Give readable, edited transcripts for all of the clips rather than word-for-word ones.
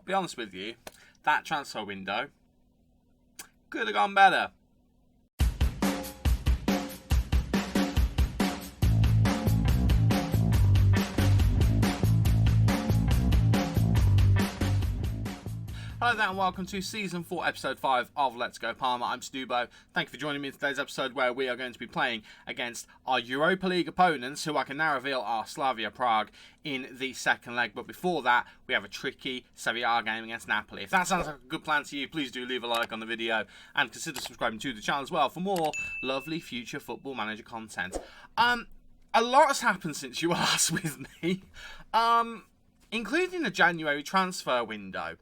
I'll be honest with you, that transfer window could have gone better. Hello there and welcome to Season 4, Episode 5 of Let's Go Parma. I'm Stubo. Thank you for joining me in today's episode where we are going to be playing against our Europa League opponents, who I can now reveal are Slavia Prague in the second leg. But before that, we have a tricky Serie A game against Napoli. If that sounds like a good plan to you, please do leave a like on the video and consider subscribing to the channel as well for more lovely future Football Manager content. A lot has happened since you were last with me, including the January transfer window.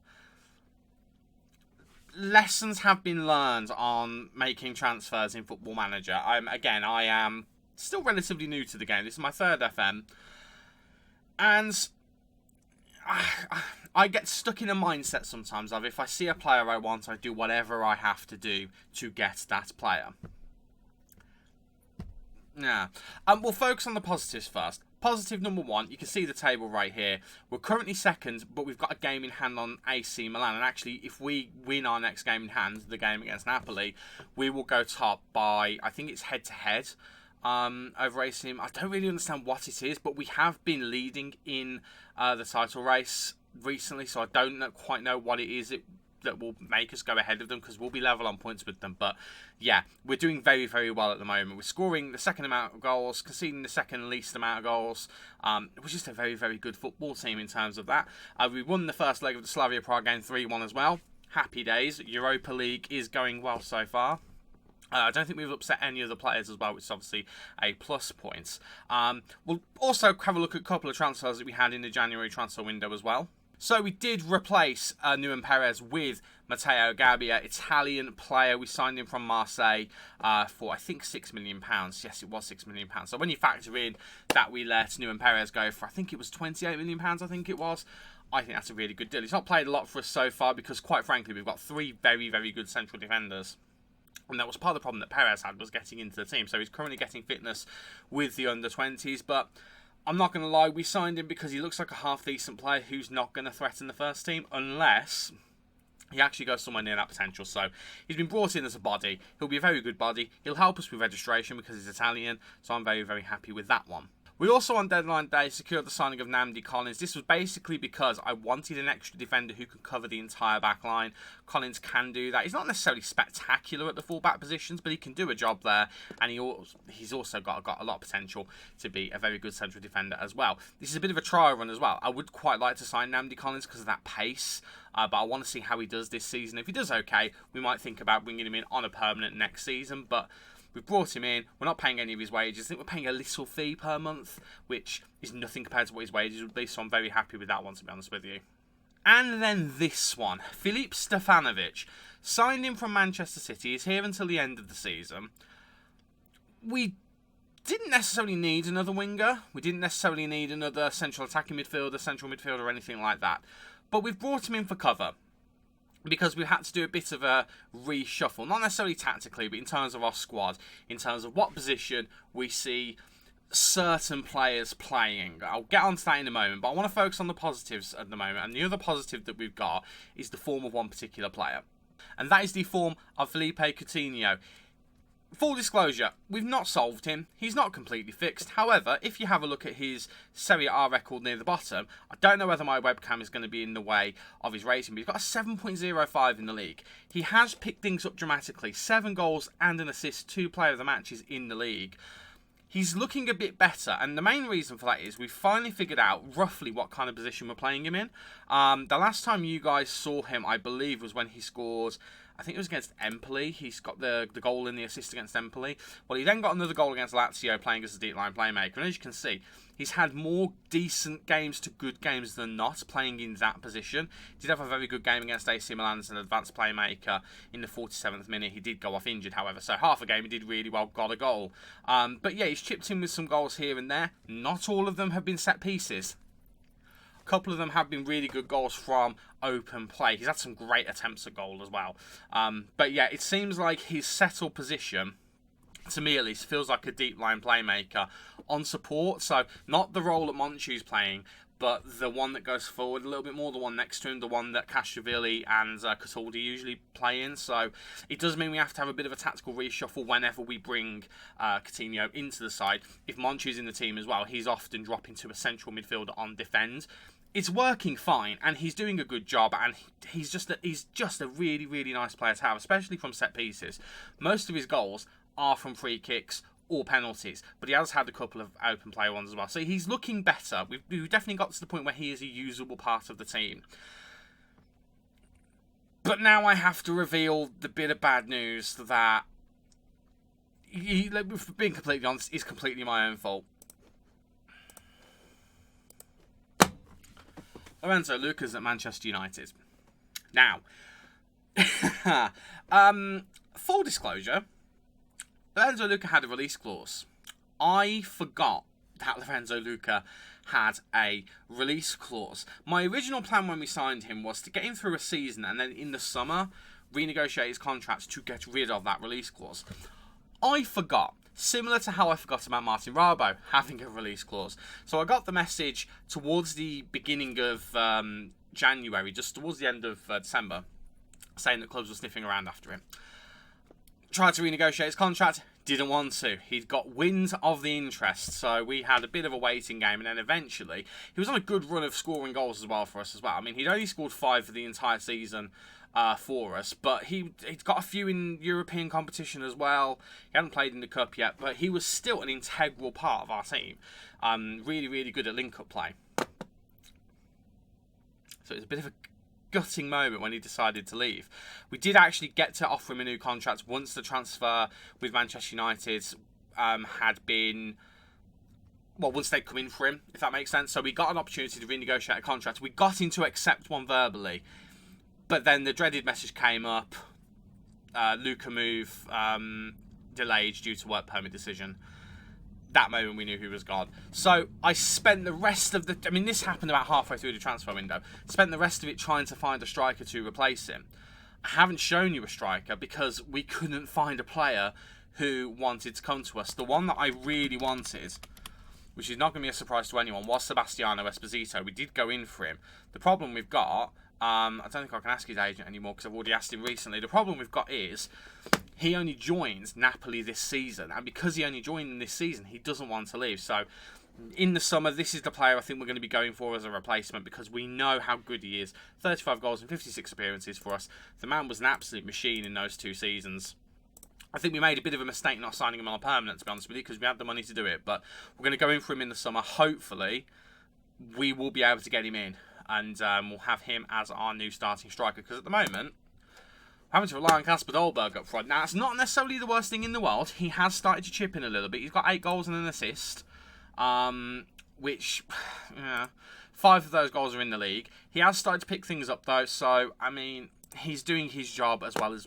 Lessons have been learned on making transfers in Football Manager. I am still relatively new to the game. This is my third FM. And I get stuck in a mindset sometimes of if I see a player I want, I do whatever I have to do to get that player. Yeah. We'll focus on the positives first. Positive number one, you can see the table right here. We're currently second, but we've got a game in hand on AC Milan. And actually, if we win our next game in hand, the game against Napoli, we will go top by, I think it's head-to-head over AC Milan. I don't really understand what it is, but we have been leading in the title race recently, so I don't quite know what it is that will make us go ahead of them, because we'll be level on points with them. But yeah, we're doing very, very well at the moment. We're scoring the second amount of goals, conceding the second least amount of goals. It was just a very, very good football team in terms of that. We won the first leg of the Slavia Prague game 3-1 as well. Happy days. Europa League is going well so far. I don't think we've upset any of the players as well, which is obviously a plus point. We'll also have a look at a couple of transfers that we had in the January transfer window as well. So we did replace Nuan Perez with Matteo Gabbia, Italian player. We signed him from Marseille for, I think, £6 million. Yes, it was £6 million. So when you factor in that we let Nuan Perez go for, I think it was £28 million, I think it was, I think that's a really good deal. He's not played a lot for us so far because, quite frankly, we've got three very, very good central defenders. And that was part of the problem that Perez had, was getting into the team. So he's currently getting fitness with the under-20s, but I'm not going to lie, we signed him because he looks like a half-decent player who's not going to threaten the first team unless he actually goes somewhere near that potential. So he's been brought in as a body. He'll be a very good body. He'll help us with registration because he's Italian, so I'm very, very happy with that one. We also, on deadline day, secured the signing of Namdi Collins. This was basically because I wanted an extra defender who could cover the entire back line. Collins can do that. He's not necessarily spectacular at the full-back positions, but he can do a job there. And he's also got a lot of potential to be a very good central defender as well. This is a bit of a trial run as well. I would quite like to sign Namdi Collins because of that pace. But I want to see how he does this season. If he does okay, we might think about bringing him in on a permanent next season. But we've brought him in. We're not paying any of his wages. I think we're paying a little fee per month, which is nothing compared to what his wages would be. So I'm very happy with that one, to be honest with you. And then this one. Filip Stefanovic. Signed him from Manchester City. He's here until the end of the season. We didn't necessarily need another winger. We didn't necessarily need another central attacking midfielder, central midfielder, or anything like that. But we've brought him in for cover, because we had to do a bit of a reshuffle, not necessarily tactically, but in terms of our squad, in terms of what position we see certain players playing. I'll get onto that in a moment, but I want to focus on the positives at the moment. And the other positive that we've got is the form of one particular player, and that is the form of Felipe Coutinho. Full disclosure, we've not solved him. He's not completely fixed. However, if you have a look at his Serie A record near the bottom, I don't know whether my webcam is going to be in the way of his rating, but he's got a 7.05 in the league. He has picked things up dramatically. 7 goals and an assist, 2 player of the matches in the league. He's looking a bit better, and the main reason for that is we've finally figured out roughly what kind of position we're playing him in. The last time you guys saw him, I believe, was when he scored, I think it was against Empoli. He's got the goal and the assist against Empoli. Well, he then got another goal against Lazio, playing as a deep line playmaker. And as you can see, he's had more decent games to good games than not playing in that position. He did have a very good game against AC Milan as an advanced playmaker in the 47th minute. He did go off injured, however. So half a game he did really well, got a goal. But yeah, he's chipped in with some goals here and there. Not all of them have been set pieces. A couple of them have been really good goals from open play. He's had some great attempts at goal as well. But yeah, it seems like his settled position, to me at least, feels like a deep line playmaker on support. So not the role that Monchu's playing, but the one that goes forward a little bit more, the one next to him, the one that Castrovilli and Cataldi usually play in. So it does mean we have to have a bit of a tactical reshuffle whenever we bring Coutinho into the side. If Monchi's in the team as well, he's often dropping to a central midfielder on defend. It's working fine, and he's doing a good job, and he's just a really, really nice player to have, especially from set pieces. Most of his goals are from free kicks or penalties, but he has had a couple of open play ones as well. So he's looking better. We've definitely got to the point where he is a usable part of the team. But now I have to reveal the bit of bad news that, for being completely honest, is completely my own fault. Lorenzo Luca's at Manchester United. Now, full disclosure, Lorenzo Luca had a release clause. I forgot that Lorenzo Luca had a release clause. My original plan when we signed him was to get him through a season and then in the summer renegotiate his contract to get rid of that release clause. I forgot. Similar to how I forgot about Martin Rabo having a release clause. So I got the message towards the beginning of January, just towards the end of December, saying that clubs were sniffing around after him. Tried to renegotiate his contract, didn't want to. He'd got wind of the interest, so we had a bit of a waiting game, and then eventually, he was on a good run of scoring goals as well for us as well. I mean, he'd only scored 5 for the entire season for us, but he'd got a few in European competition as well. He hadn't played in the Cup yet, but he was still an integral part of our team. Really, really good at link-up play. So it was a bit of a gutting moment when he decided to leave. We did actually get to offer him a new contract once the transfer with Manchester United had been... Well, once they'd come in for him, if that makes sense. So we got an opportunity to renegotiate a contract. We got him to accept one verbally. But then the dreaded message came up. Luca move delayed due to work permit decision. That moment we knew he was gone. So I spent the rest of the... I mean, this happened about halfway through the transfer window. Spent the rest of it trying to find a striker to replace him. I haven't shown you a striker because we couldn't find a player who wanted to come to us. The one that I really wanted, which is not going to be a surprise to anyone, was Sebastiano Esposito. We did go in for him. The problem we've got... I don't think I can ask his agent anymore because I've already asked him recently. The problem we've got is he only joins Napoli this season. And because he only joined them this season, he doesn't want to leave. So in the summer, this is the player I think we're going to be going for as a replacement because we know how good he is. 35 goals and 56 appearances for us. The man was an absolute machine in those 2 seasons. I think we made a bit of a mistake not signing him on a permanent, to be honest with you, because we had the money to do it. But we're going to go in for him in the summer. Hopefully, we will be able to get him in. And we'll have him as our new starting striker. Because at the moment, we're having to rely on Kasper Dolberg up front. Now, it's not necessarily the worst thing in the world. He has started to chip in a little bit. He's got 8 goals and an assist. Which, 5 of those goals are in the league. He has started to pick things up, though. So, I mean, he's doing his job as well as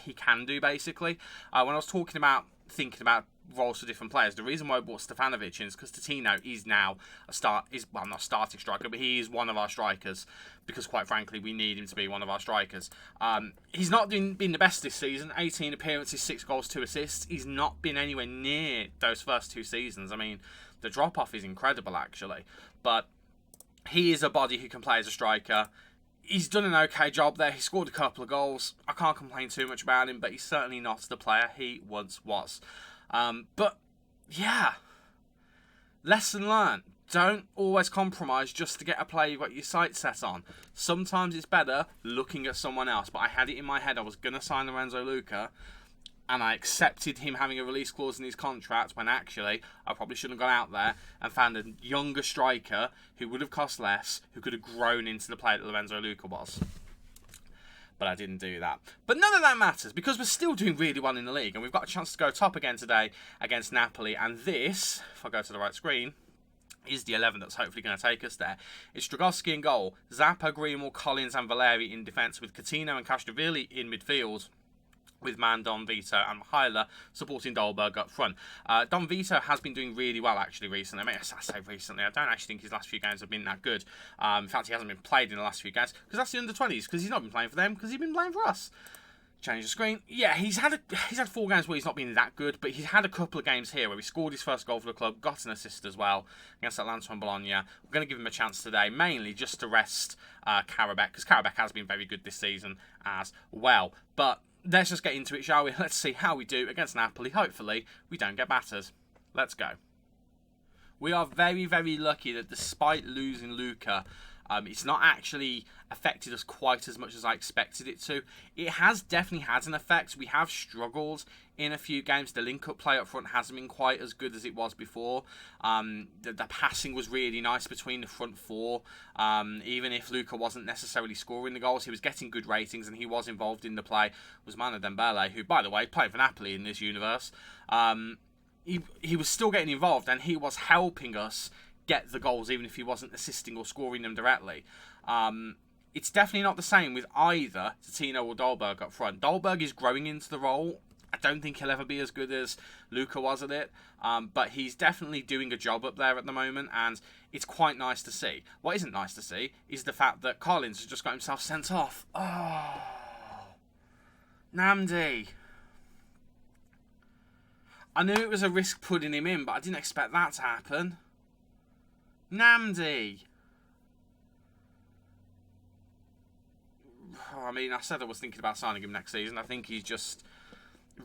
he can do, basically. When I was thinking about roles for different players, the reason why I brought Stefanovic in is because Totino is now not starting striker, but he is one of our strikers because, quite frankly, we need him to be one of our strikers. He's not been the best this season. 18 appearances, 6 goals, 2 assists. He's not been anywhere near those first 2 seasons. I mean, the drop-off is incredible, actually. But he is a body who can play as a striker. He's done an okay job there. He scored a couple of goals. I can't complain too much about him, but he's certainly not the player he once was. But, yeah, lesson learned. Don't always compromise just to get a player you've got your sights set on. Sometimes it's better looking at someone else. But I had it in my head I was going to sign Lorenzo Luca, and I accepted him having a release clause in his contract when actually I probably shouldn't have gone out there and found a younger striker who would have cost less, who could have grown into the player that Lorenzo Luca was. But I didn't do that. But none of that matters because we're still doing really well in the league and we've got a chance to go top again today against Napoli. And this, if I go to the right screen, is the 11 that's hopefully going to take us there. It's Dragowski in goal, Zappa, Greenwell, Collins and Valeri in defence with Coutinho and Castrovilli in midfield, with Don Vito and Mihaila supporting Dolberg up front. Don Vito has been doing really well, actually, recently. I mean, I say recently. I don't actually think his last few games have been that good. In fact, he hasn't been played in the last few games because that's the under-20s, because he's not been playing for them, because he's been playing for us. Change the screen. Yeah, he's had 4 games where he's not been that good, but he's had a couple of games here where he scored his first goal for the club, got an assist as well against Atalanta and Bologna. We're going to give him a chance today, mainly just to rest Karabakh, because Karabakh has been very good this season as well. But let's just get into it, shall we? Let's see how we do against Napoli. Hopefully, we don't get battered. Let's go. We are very, very lucky that despite losing Luca, it's not actually affected us quite as much as I expected it to. It has definitely had an effect. We have struggled in a few games. The link-up play up front hasn't been quite as good as it was before. The passing was really nice between the front 4. Even if Luca wasn't necessarily scoring the goals, he was getting good ratings and he was involved in the play. Was Mano Dembele, who, by the way, played for Napoli in this universe. He was still getting involved and he was helping us get the goals, even if he wasn't assisting or scoring them directly. It's definitely not the same with either Tino or Dolberg up front. Dolberg is growing into the role. I don't think he'll ever be as good as Luca was at it, but he's definitely doing a job up there at the moment, and it's quite nice to see. What isn't nice to see is the fact that Collins has just got himself sent off. Oh, Namdi. I knew it was a risk putting him in, but I didn't expect that to happen. Namdi. I mean, I said I was thinking about signing him next season. I think he's just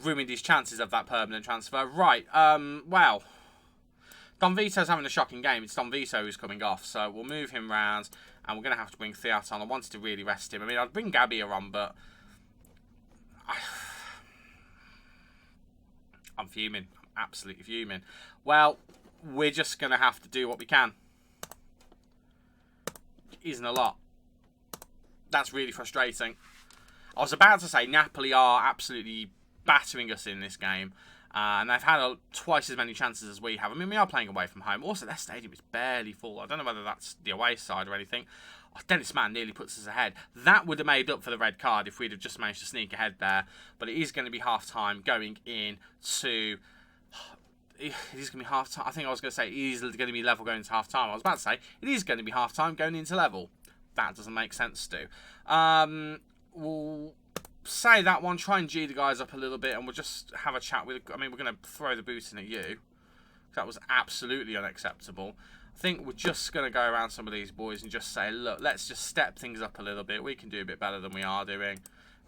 ruined his chances of that permanent transfer. Right, well, Don Vito's having a shocking game. It's Don Vito who's coming off, so we'll move him round, and we're going to have to bring Fiat on. I wanted to really rest him. I mean, I'd bring Gabbia on, but I'm fuming. I'm absolutely fuming. Well, we're just going to have to do what we can. Isn't a lot. That's really frustrating. I was about to say Napoli are absolutely battering us in this game. And they've had twice as many chances as we have. I mean, we are playing away from home. Also, their stadium is barely full. I don't know whether that's the away side or anything. Oh, Dennis Mann nearly puts us ahead. That would have made up for the red card if we'd have just managed to sneak ahead there. But it is going to be half-time going into... It is going to be half-time. I think I was going to say it is going to be level going into half-time. I was about to say it is going to be half-time going into level. That doesn't make sense to. We'll say that one. Try and G the guys up a little bit, and we'll just have a chat with... I mean, we're going to throw the boot in at you. That was absolutely unacceptable. I think we're just going to go around some of these boys and just say, look, let's just step things up a little bit. We can do a bit better than we are doing.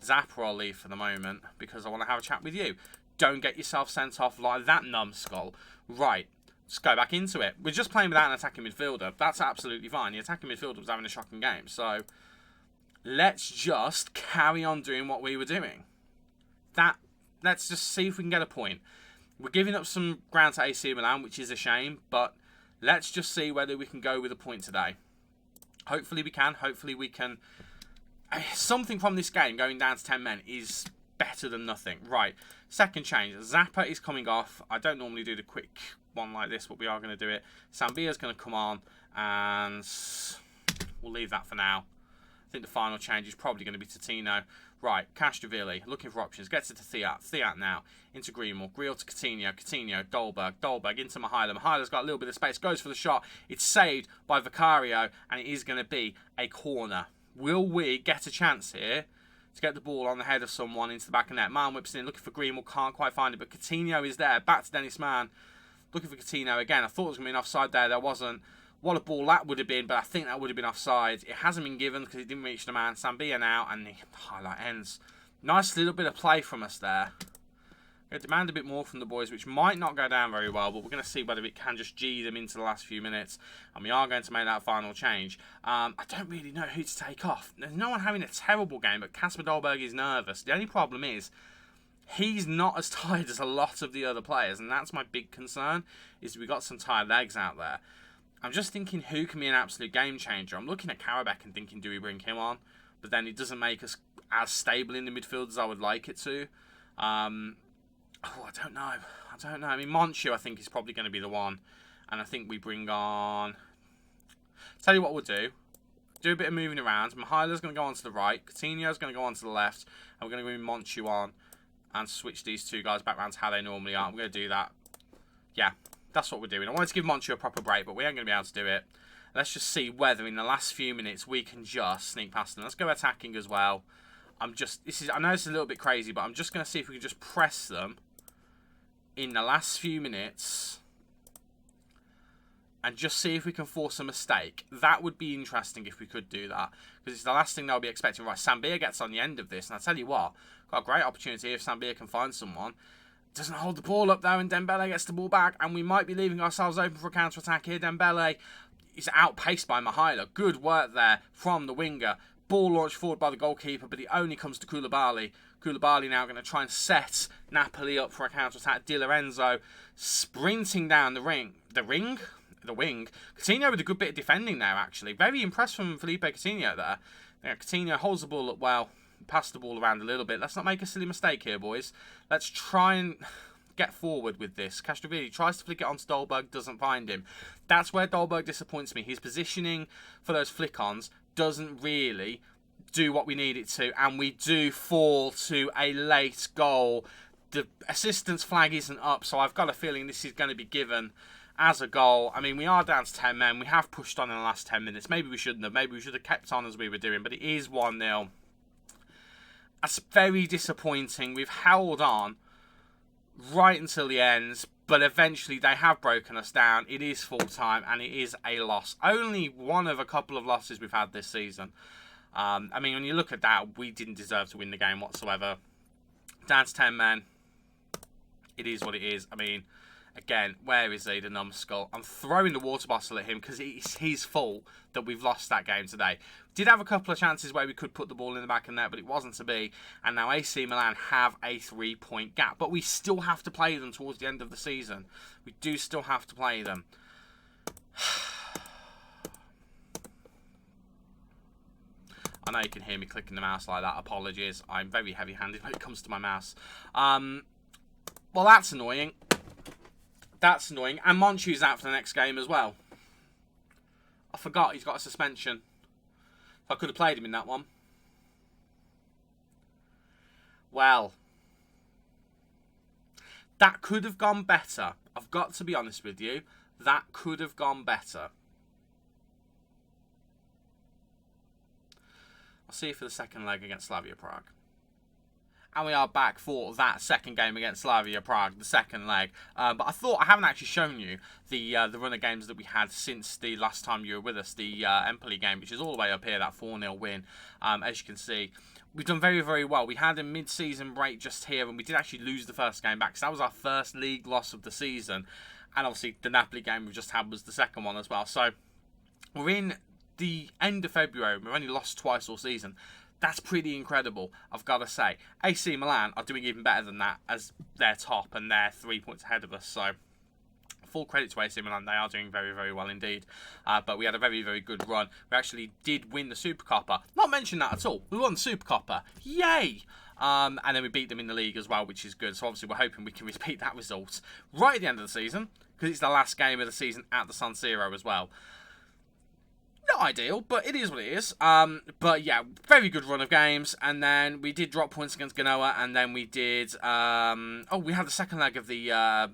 Zappa I'll leave for the moment because I want to have a chat with you. Don't get yourself sent off like that, numbskull. Right, let's go back into it. We're just playing without an attacking midfielder. That's absolutely fine. The attacking midfielder was having a shocking game. So let's just carry on doing what we were doing. Let's just see if we can get a point. We're giving up some ground to AC Milan, which is a shame, but let's just see whether we can go with a point today. Hopefully we can. Hopefully we can. Something from this game going down to 10 men is better than nothing. Right, second change. Zappa is coming off. I don't normally do the quick one like this, but we are going to do it. Sambia's going to come on, and we'll leave that for now. I think the final change is probably going to be to Tino. Right, Castrovilli, looking for options. Gets it to Fiat. Fiat now. Into Greenwell. Grill to Coutinho. Coutinho, Dolberg. Dolberg into Mihaila. Mihaila's got a little bit of space. Goes for the shot. It's saved by Vicario, and it is going to be a corner. Will we get a chance here to get the ball on the head of someone into the back of net? Mann whips in, looking for Greenwell. Can't quite find it, but Coutinho is there. Back to Dennis Mann. Looking for Coutinho again. I thought it was going to be an offside there. There wasn't. What a ball that would have been, but I think that would have been offside. It hasn't been given because it didn't reach the man. Sambia now, and the highlight ends. Nice little bit of play from us there. Going to demand a bit more from the boys, which might not go down very well, but we're going to see whether it can just G them into the last few minutes. And we are going to make that final change. I don't really know who to take off. There's no one having a terrible game, but Kasper Dolberg is nervous. The only problem is he's not as tired as a lot of the other players, and that's my big concern, is we got some tired legs out there. I'm just thinking who can be an absolute game changer. I'm looking at Karabakh and thinking, do we bring him on? But then it doesn't make us as stable in the midfield as I would like it to. I don't know. I mean, Monchu, I think, is probably going to be the one. And I think we bring on... Tell you what we'll do. Do a bit of moving around. Mihaila's going to go on to the right. Coutinho's going to go on to the left. And we're going to bring Monchu on and switch these two guys back around to how they normally are. I'm going to do that. Yeah. That's what we're doing. I wanted to give Monchu a proper break, but we ain't going to be able to do it. Let's just see whether in the last few minutes we can just sneak past them. Let's go attacking as well. I know this is a little bit crazy, but I'm just going to see if we can just press them in the last few minutes and just see if we can force a mistake. That would be interesting if we could do that, because it's the last thing they'll be expecting. Right, Sambia gets on the end of this, and I tell you what, got a great opportunity if Sambia can find someone. Doesn't hold the ball up though, and Dembele gets the ball back, and we might be leaving ourselves open for a counter-attack here. Dembele is outpaced by Mihaila. Good work there from the winger. Ball launched forward by the goalkeeper, but it only comes to Koulibaly. Koulibaly now going to try and set Napoli up for a counter-attack. Di Lorenzo sprinting down the wing. Coutinho with a good bit of defending there, actually. Very impressed from Felipe Coutinho there. Coutinho holds the ball up well. Pass the ball around a little bit. Let's not make a silly mistake here, boys. Let's try and get forward with this. Castrovilli tries to flick it onto Dolberg, doesn't find him. That's where Dolberg disappoints me. His positioning for those flick-ons doesn't really do what we need it to, and we do fall to a late goal. The assistance flag isn't up, so I've got a feeling this is going to be given as a goal. I mean, we are down to 10 men. We have pushed on in the last 10 minutes. Maybe we shouldn't have. Maybe we should have kept on as we were doing, but it is 1-0. That's very disappointing. We've held on right until the end, but eventually they have broken us down. It is full time, and it is a loss. Only one of a couple of losses we've had this season. I mean, when you look at that, we didn't deserve to win the game whatsoever. Down to 10 men. It is what it is. I mean, again, where is he, the numbskull? I'm throwing the water bottle at him because it's his fault that we've lost that game today. Did have a couple of chances where we could put the ball in the back of the net, but it wasn't to be. And now AC Milan have a 3-point gap. But we still have to play them towards the end of the season. We do still have to play them. I know you can hear me clicking the mouse like that. Apologies. I'm very heavy-handed when it comes to my mouse. Well, that's annoying. That's annoying. And Monchu's out for the next game as well. I forgot he's got a suspension. I could have played him in that one. Well, that could have gone better. I've got to be honest with you. That could have gone better. I'll see you for the second leg against Slavia Prague. And we are back for that second game against Slavia Prague, the second leg. But I thought I haven't actually shown you the run of games that we had since the last time you were with us, the Empoli game, which is all the way up here, that 4-0 win. As you can see, we've done very, very well. We had a mid-season break just here, and we did actually lose the first game back, so that was our first league loss of the season. And obviously, the Napoli game we just had was the second one as well. So, we're in the end of February. We've only lost twice all season. That's pretty incredible, I've got to say. AC Milan are doing even better than that as they're top and they're 3 points ahead of us. So, full credit to AC Milan. They are doing very, very well indeed. But we had a very, very good run. We actually did win the Super Coppa. Not mentioned that at all. We won the Super Coppa. Yay! And then we beat them in the league as well, which is good. So, obviously, we're hoping we can repeat that result right at the end of the season, because it's the last game of the season at the San Siro as well. Not ideal, but it is what it is. But yeah, very good run of games. And then we did drop points against Genoa. And then we did... we had the second leg of the...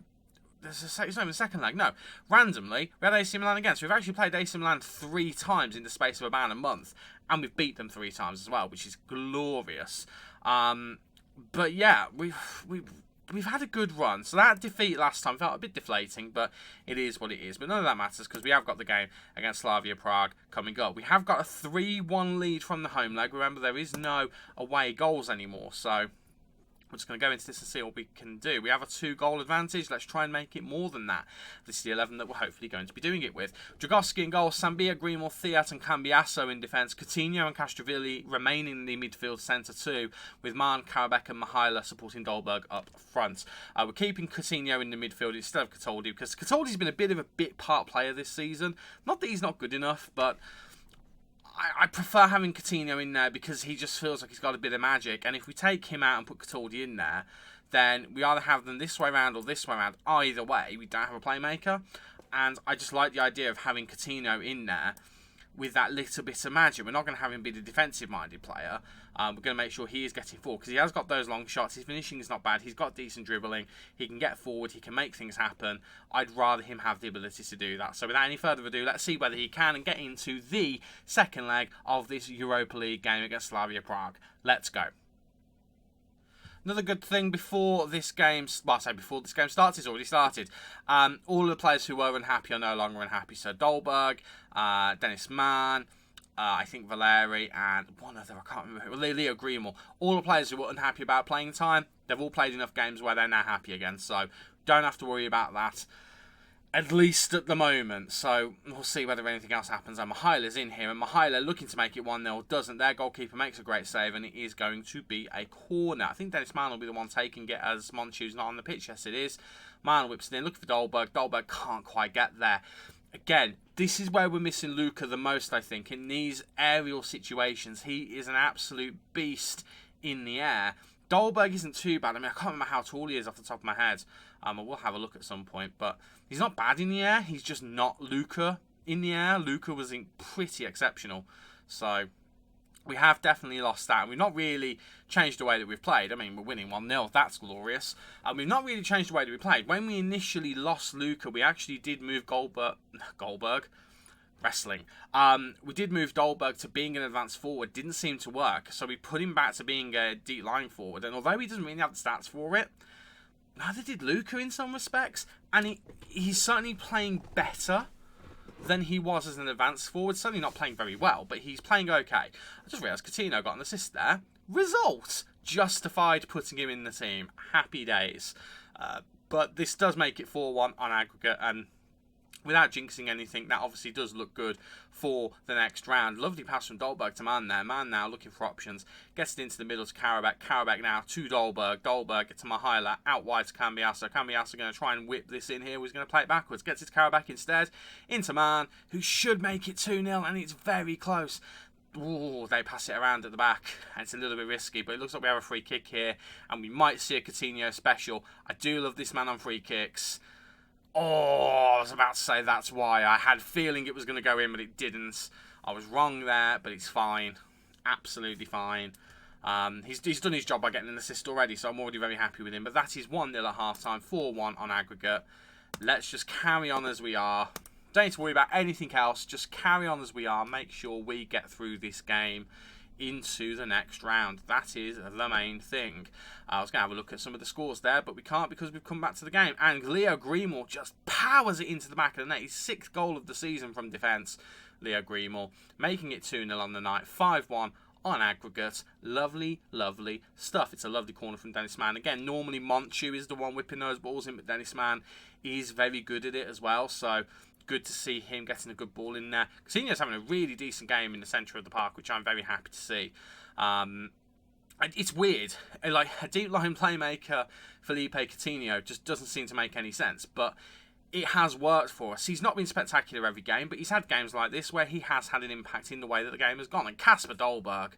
it's not even the second leg, no. Randomly, we had AC Milan again. So we've actually played AC Milan 3 times in the space of about a month. And we've beat them 3 times as well, which is glorious. But yeah, we've had a good run. So that defeat last time felt a bit deflating, but it is what it is. But none of that matters because we have got the game against Slavia Prague coming up. We have got a 3-1 lead from the home leg. Remember, there is no away goals anymore. So we're just going to go into this and see what we can do. We have a 2-goal advantage. Let's try and make it more than that. This is the 11 that we're hopefully going to be doing it with. Dragowski in goal, Sambia, Greenwell, Thiat and Cambiasso in defence. Coutinho and Castrovilli remaining in the midfield centre too, with Man, Karabek and Mihaila supporting Dolberg up front. We're keeping Coutinho in the midfield instead of Cataldi, because Cataldi's been a bit of a bit part player this season. Not that he's not good enough, but I prefer having Coutinho in there because he just feels like he's got a bit of magic. And if we take him out and put Cataldi in there, then we either have them this way around or this way around. Either way, we don't have a playmaker. And I just like the idea of having Coutinho in there with that little bit of magic. We're not going to have him be the defensive-minded player. We're going to make sure he is getting forward because he has got those long shots. His finishing is not bad. He's got decent dribbling. He can get forward. He can make things happen. I'd rather him have the ability to do that. So without any further ado, let's see whether he can and get into the second leg of this Europa League game against Slavia Prague. Let's go. Another good thing before this game, well, I say before this game starts, it's already started. All of the players who were unhappy are no longer unhappy. So Dolberg, Dennis Mann, I think Valeri, and one other, I can't remember who, Leo Greenwell. All the players who were unhappy about playing time, they've all played enough games where they're now happy again. So don't have to worry about that, at least at the moment. So we'll see whether anything else happens. And Mahaila's in here, and Mahaila looking to make it 1-0, doesn't. Their goalkeeper makes a great save, and it is going to be a corner. I think Dennis Mann will be the one taking it as Monchu's not on the pitch. Yes, it is. Mann whips it in, looking for Dolberg. Dolberg can't quite get there. Again, this is where we're missing Luka the most, I think. In these aerial situations, he is an absolute beast in the air. Dolberg isn't too bad. I mean, I can't remember how tall he is off the top of my head. I will have a look at some point, but he's not bad in the air. He's just not Luka in the air. Luka was pretty exceptional. So we have definitely lost that. We've not really changed the way that we've played. I mean, we're winning 1-0. That's glorious. We've not really changed the way that we played. When we initially lost Luka, we actually did move Goldberg. Wrestling. We did move Dolberg to being an advanced forward. Didn't seem to work. So we put him back to being a deep line forward. And although he doesn't really have the stats for it, neither did Luka in some respects. And he's certainly playing better than he was as an advanced forward. Certainly not playing very well, but he's playing okay. I just realised Coutinho got an assist there. Result justified putting him in the team. Happy days. But this does make it 4-1 on aggregate, and without jinxing anything, that obviously does look good for the next round. Lovely pass from Dolberg to Mann there. Mann now looking for options. Gets it into the middle to Karabakh. Karabakh now to Dolberg. Dolberg to Mahaila. Out wide to Cambiasso. Cambiasso going to try and whip this in here. He's going to play it backwards. Gets it to Karabakh instead. Into Mann, who should make it 2-0, and it's very close. Ooh, they pass it around at the back, and it's a little bit risky, but it looks like we have a free kick here, and we might see a Coutinho special. I do love this man on free kicks. Oh, I was about to say that's why. I had a feeling it was going to go in, but it didn't. I was wrong there, but it's fine. Absolutely fine. He's done his job by getting an assist already, so I'm already very happy with him. But that is 1-0 at half-time, 4-1 on aggregate. Let's just carry on as we are. Don't need to worry about anything else. Just carry on as we are. Make sure we get through this game into the next round. That is the main thing. I was going to have a look at some of the scores there, but we can't because we've come back to the game. And Leo Greenwell just powers it into the back of the net. His 6th goal of the season from defence. Leo Greenwell making it 2-0 on the night. 5-1 on aggregate. Lovely, lovely stuff. It's a lovely corner from Dennis Mann. Again, normally Monchu is the one whipping those balls in, but Dennis Mann is very good at it as well. So good to see him getting a good ball in there. Coutinho's having a really decent game in the centre of the park, which I'm very happy to see. It's weird. Like, a deep line playmaker, Felipe Coutinho, just doesn't seem to make any sense. But it has worked for us. He's not been spectacular every game, but he's had games like this where he has had an impact in the way that the game has gone. And Kasper Dolberg,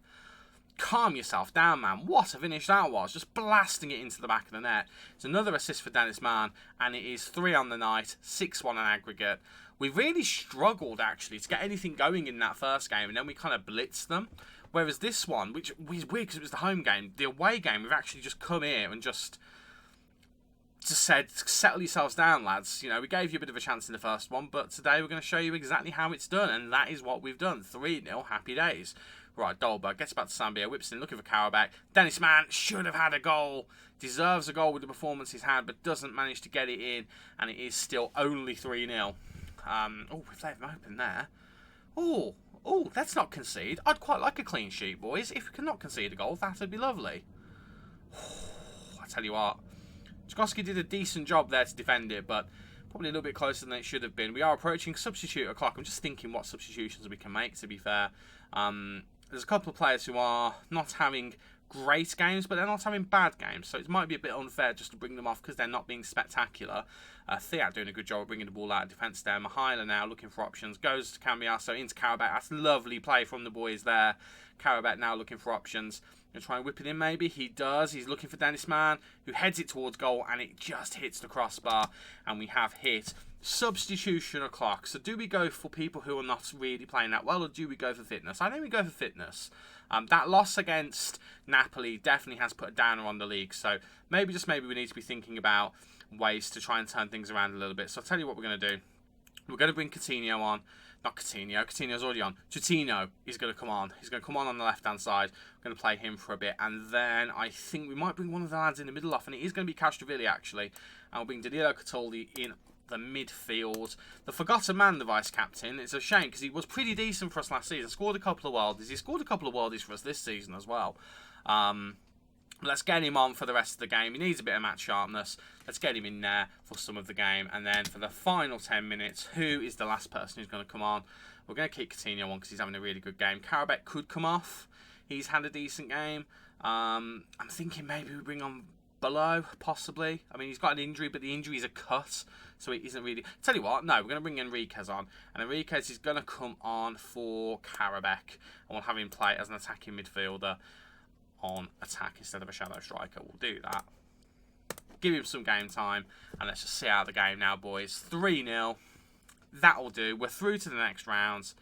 calm yourself down, man. What a finish that was. Just blasting it into the back of the net. It's another assist for Dennis Mann, and it is 3 on the night, 6-1 on aggregate. We really struggled, actually, to get anything going in that first game, and then we kind of blitzed them. Whereas this one, which was weird because it was the home game, the away game, we've actually just come here and just said, settle yourselves down, lads. You know, we gave you a bit of a chance in the first one, but today we're going to show you exactly how it's done, and that is what we've done. 3-0, happy days. Right, Dolberg gets back to Sambia, whips in, looking for Karabakh. Dennis Mann should have had a goal. Deserves a goal with the performance he's had, but doesn't manage to get it in, and it is still only 3-0. We've left him open there. Oh, let's not concede. I'd quite like a clean sheet, boys. If we cannot concede a goal, that would be lovely. I tell you what, Tchaikovsky did a decent job there to defend it, but probably a little bit closer than it should have been. We are approaching substitute o'clock. I'm just thinking what substitutions we can make, to be fair. There's a couple of players who are not having great games, but they're not having bad games, so it might be a bit unfair just to bring them off because they're not being spectacular. Thiat doing a good job of bringing the ball out of defence there. Mahaila now looking for options, goes to Cambiasso, into Karabakh. That's lovely play from the boys there. Karabakh now looking for options. Gonna try and whip it in maybe. He does. He's looking for Dennis Mann, who heads it towards goal, and it just hits the crossbar, and we have hit substitution o'clock. So do we go for people who are not really playing that well, or do we go for fitness? I think we go for fitness. That loss against Napoli definitely has put a downer on the league. So maybe, just maybe, we need to be thinking about ways to try and turn things around a little bit. So I'll tell you what we're going to do. We're going to bring Coutinho on. Not Coutinho. Coutinho's already on. Coutinho is going to come on. He's going to come on the left-hand side. We're going to play him for a bit. And then I think we might bring one of the lads in the middle off. And it is going to be Castrovilli, actually. And we'll bring Danilo Catoli in the midfield. The forgotten man, the vice-captain. It's a shame because he was pretty decent for us last season. Scored a couple of worldies. He scored a couple of worldies for us this season as well. Let's get him on for the rest of the game. He needs a bit of match sharpness. Let's get him in there for some of the game. And then for the final 10 minutes, who is the last person who's going to come on? We're going to keep Coutinho on because he's having a really good game. Karabek could come off. He's had a decent game. I'm thinking maybe we bring on Below, possibly. I mean, he's got an injury, but the injury is a cut, so it isn't really... Tell you what, no, we're going to bring Enriquez on. And Enriquez is going to come on for Karabek. And we'll have him play as an attacking midfielder on attack instead of a shadow striker. We'll do that. Give him some game time, and let's just see out the game now, boys. 3-0. That'll do. We're through to the next round.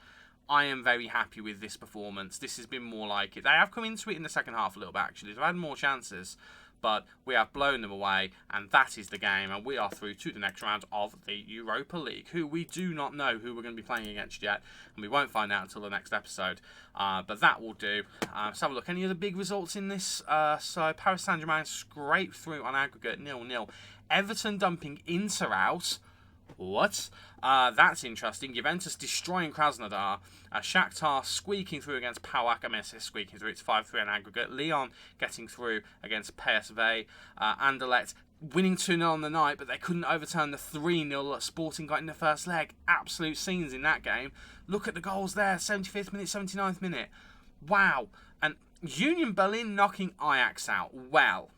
I am very happy with this performance. This has been more like it. They have come into it in the second half a little bit, actually. They've had more chances, but we have blown them away, and that is the game, and we are through to the next round of the Europa League, who we do not know who we're going to be playing against yet, and we won't find out until the next episode, but that will do. Let's have a look. Any other big results in this? So Paris Saint-Germain scraped through on aggregate 0-0. Everton dumping Inter out. What? That's interesting. Juventus destroying Krasnodar. Shakhtar squeaking through against PAOK. I mean, I say squeaking through. It's 5-3 on aggregate. Lyon getting through against PSV. Anderlecht winning 2-0 on the night, but they couldn't overturn the 3-0 that Sporting got in the first leg. Absolute scenes in that game. Look at the goals there. 75th minute, 79th minute. Wow. And Union Berlin knocking Ajax out. Well.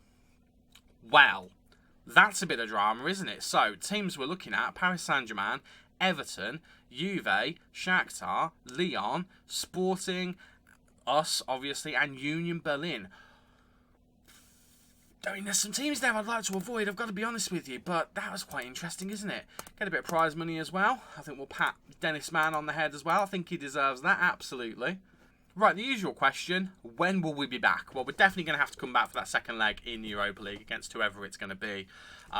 That's a bit of drama, isn't it? So, teams we're looking at, Paris Saint-Germain, Everton, Juve, Shakhtar, Lyon, Sporting, us, obviously, and Union Berlin. I mean, there's some teams there I'd like to avoid, I've got to be honest with you, but that was quite interesting, isn't it? Get a bit of prize money as well. I think we'll pat Dennis Mann on the head as well. I think he deserves that, absolutely. Right, the usual question, when will we be back? Well, we're definitely going to have to come back for that second leg in the Europa League against whoever it's going to be.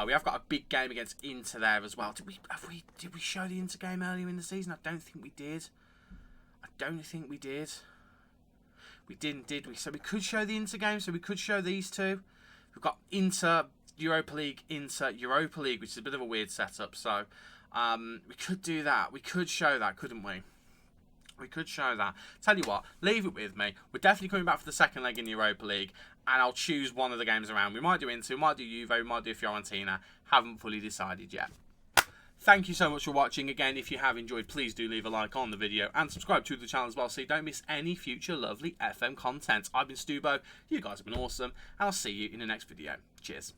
We have got a big game against Inter there as well. Did we show the Inter game earlier in the season? I don't think we did. We didn't, did we? So we could show the Inter game, so we could show these two. We've got Inter, Europa League, which is a bit of a weird setup. So we could do that. We could show that, couldn't we? We could show that. Tell you what, leave it with me. We're definitely coming back for the second leg in the Europa League, and I'll choose one of the games around. We might do Inter, we might do Juve, we might do Fiorentina. Haven't fully decided yet. Thank you so much for watching. Again, if you have enjoyed, please do leave a like on the video and subscribe to the channel as well so you don't miss any future lovely FM content. I've been Stubo, you guys have been awesome, and I'll see you in the next video. Cheers.